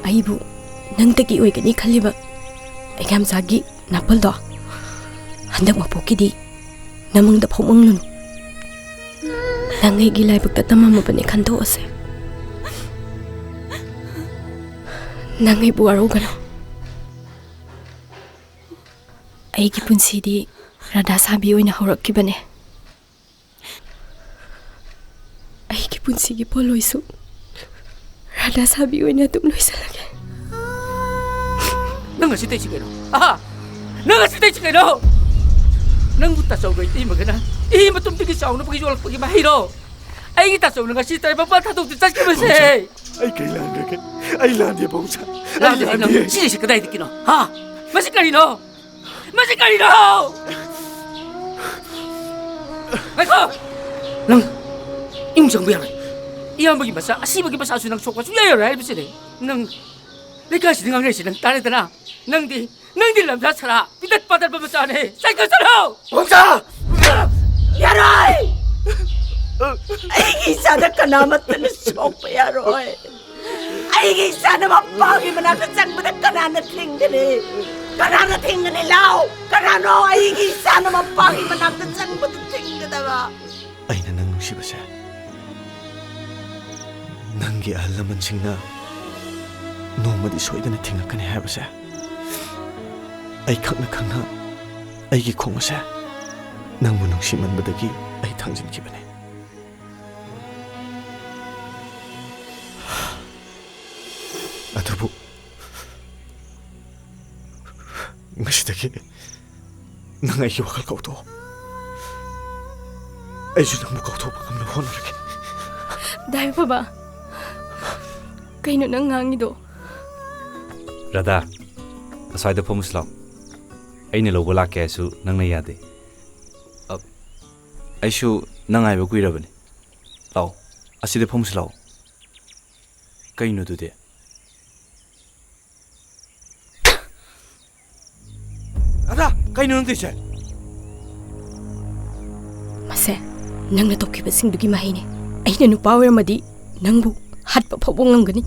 ꯑꯩꯕꯨ ꯅꯪꯗꯒꯤ ꯑꯣꯏꯒꯅꯤ ꯈꯜꯂꯤꯕ ꯑꯩꯒꯥꯝꯆꯥꯒꯤ ꯅꯥꯄꯜꯗꯣ ꯍꯟꯗꯛ ꯃꯄꯣꯛꯀꯤꯗꯤ ꯅꯃꯪꯗ ꯐꯥꯎꯃꯪꯂꯨꯅꯨ ꯅꯪ ꯑꯩꯒꯤ ꯂꯥꯏꯕꯛꯇ ꯇꯝꯃꯝꯃꯕꯅꯤ ꯈꯟꯗꯣꯛꯑꯁꯦ ꯅꯪ ꯑꯩꯕꯨ ꯋꯥꯔꯧꯒꯅꯨ ꯑꯩꯒꯤ ꯄꯨꯟꯁꯤꯗꯤ ꯔꯥꯙꯥ ꯁꯥꯕꯤ ꯑꯣꯏꯅ ꯍꯧꯔꯛꯈꯤꯕꯅꯦ ꯑꯩꯒꯤ ꯄꯨꯟꯁꯤꯒꯤ ꯄꯣꯠꯂꯣꯏꯁꯨ ꯔꯥꯙꯥ ꯁꯥꯕꯤ ꯑꯣꯏꯅ ꯑꯗꯨꯝ ꯂꯣꯏꯁꯤꯜꯂꯒꯦ ꯅꯪ ꯑꯁꯤ ꯇꯩꯁꯤ ꯀꯩꯅꯣ ꯅꯪ ꯑꯁꯤ ꯇꯩꯁꯤ ꯀꯩꯅꯣ ꯅꯪꯕꯨ ꯇꯥꯆꯧꯒ ꯏꯃꯒꯅ ꯏ ꯃꯇꯨꯡꯗꯒꯤ ꯆꯥꯎꯅꯕꯒꯤ ꯌꯣꯜꯂꯛꯄꯒꯤ ꯃꯍꯩꯔꯣ ꯑꯩꯒꯤ ꯇꯥꯆꯧꯅ ꯉꯁꯤ ꯇꯥꯏꯕꯪꯄꯥꯟ ꯊꯥꯗꯣꯛꯇꯨ ꯆꯠꯈꯤꯕꯁꯦ ꯑꯩ ꯀꯩ ꯂꯥꯟꯗ꯭ꯔꯒꯦ ꯑꯩ ꯂꯥꯟꯗꯦ ꯕꯣꯡꯆꯥ ꯂꯥꯟꯗꯦ ꯅꯪ ꯁꯤꯁꯤ ꯀꯗꯥꯏꯗꯒꯤꯅꯣ ꯃꯁꯤ ꯀꯔꯤꯅꯣ ꯃꯁꯤ ꯀꯔꯤꯅꯣ ꯉꯥꯏꯈꯣ ꯅꯪ ꯏꯃꯨꯡ ꯆꯪꯕ ꯌꯥꯔꯣꯏ ꯏꯌꯥꯝꯕꯒꯤ ꯃꯆꯥ ꯑꯁꯤꯕꯒꯤ ꯃꯆꯥꯁꯨ ꯅꯪ ꯁꯣꯛꯄ ꯁꯨꯡꯌꯥ ꯌꯥꯔꯣꯏ ꯍꯥꯏꯕꯁꯤꯅꯦ ꯅꯪ ꯂꯩꯀꯥꯏꯁꯤꯗ ꯉꯥꯡꯅꯔꯤꯁꯤ ꯅꯪ ꯇꯥꯔꯦꯗꯅ ꯅꯪꯗꯤ ꯂꯝꯖꯥ ꯁꯔꯥ ꯄꯤꯇꯠ ꯄꯥꯇꯠꯄ ꯃꯆꯥꯅꯦ ꯆꯠꯈ꯭ꯔꯣ ꯕꯣꯡꯆꯥ ꯌꯥꯔꯣꯏ ꯑꯩꯒꯤ ꯏꯆꯥꯗ ꯀꯅꯥꯃꯠꯇꯅ ꯁꯣꯛꯄ ꯌꯥꯔꯣꯏ ꯑꯩꯒꯤ ꯏꯆꯥꯅ ꯃꯄꯥꯒꯤ ꯃꯅꯥꯛꯇ ꯆꯪꯕꯗ ꯀꯅꯥꯅ ꯊꯤꯡꯒꯅꯤ ꯂꯥꯎ ꯀꯅꯥꯅꯣ ꯑꯩꯒꯤ ꯏꯆꯥꯅ ꯃꯄꯥꯒꯤ ꯃꯅꯥꯛꯇ ꯆꯪꯕꯗ ꯊꯤꯡꯒꯗꯕ ꯑꯩꯅ ꯅꯪ ꯅꯨꯡꯁꯤꯕꯁꯦ ꯅꯪꯒꯤ ꯑꯍꯜ ꯂꯃꯟꯁꯤꯡꯅ ꯅꯣꯡꯃꯗꯤ ꯁꯣꯏꯗꯅ ꯊꯤꯡꯉꯛꯀꯅꯤ ꯍꯥꯏꯕꯁꯦ ꯑꯩ ꯈꯪꯅ ꯑꯩꯒꯤ ꯈꯣꯡ ꯑꯁꯦ ꯅꯪꯕꯨ ꯅꯨꯡꯁꯤꯃꯟꯕꯗꯒꯤ ꯑꯩ ꯊꯥꯡꯖꯤꯟꯈꯤꯕꯅꯤ ꯑꯗꯨꯕꯨ ꯉꯁꯤꯗꯒꯤ ꯅꯪ ꯑꯩꯒꯤ ꯋꯥꯈꯜ ꯀꯥꯎꯊꯣꯛꯑꯣ ꯑꯩꯁꯨ ꯅꯪꯕꯨ ꯀꯥꯎꯊꯣꯛꯄ ꯉꯝꯅꯕ ꯍꯣꯠꯅꯔꯒꯦ ꯗꯥꯏ ꯕꯕꯥ ꯀꯩꯅꯣ ꯅꯪ ꯉꯥꯡꯉꯤꯗꯣ ꯔꯥꯙꯥ ꯑꯁ꯭ꯋꯥꯏꯗ ꯐꯝꯃꯨꯁꯤ ꯂꯥꯎ ꯑꯩꯅ ꯂꯧꯕ ꯂꯥꯛꯀꯦ ꯍꯥꯏꯁꯨ ꯅꯪꯅ ꯌꯥꯗꯦ ꯑꯩꯁꯨ ꯅꯪ ꯉꯥꯏꯕ ꯀꯨꯏꯔꯕꯅꯤ ꯂꯥꯎ ꯑꯁꯤꯗ ꯐꯝꯃꯨꯁꯤ ꯂꯥꯎ ꯀꯩꯅꯣ ꯑꯗꯨꯗꯤ ꯔꯥꯙꯥ ꯀꯩꯅꯣ ꯅꯪ ꯇꯧꯔꯤꯁꯦ ꯃꯁꯦ ꯅꯪꯅ ꯇꯧꯈꯤꯕꯁꯤꯡꯗꯨꯒꯤ ꯃꯍꯩꯅꯦ ꯑꯩꯅ ꯅꯨꯄꯥ ꯑꯣꯏꯔꯝꯃꯗꯤ ꯅꯪꯕꯨ ꯍꯥꯠꯄ ꯐꯥꯎꯕ ꯉꯝꯒꯅꯤ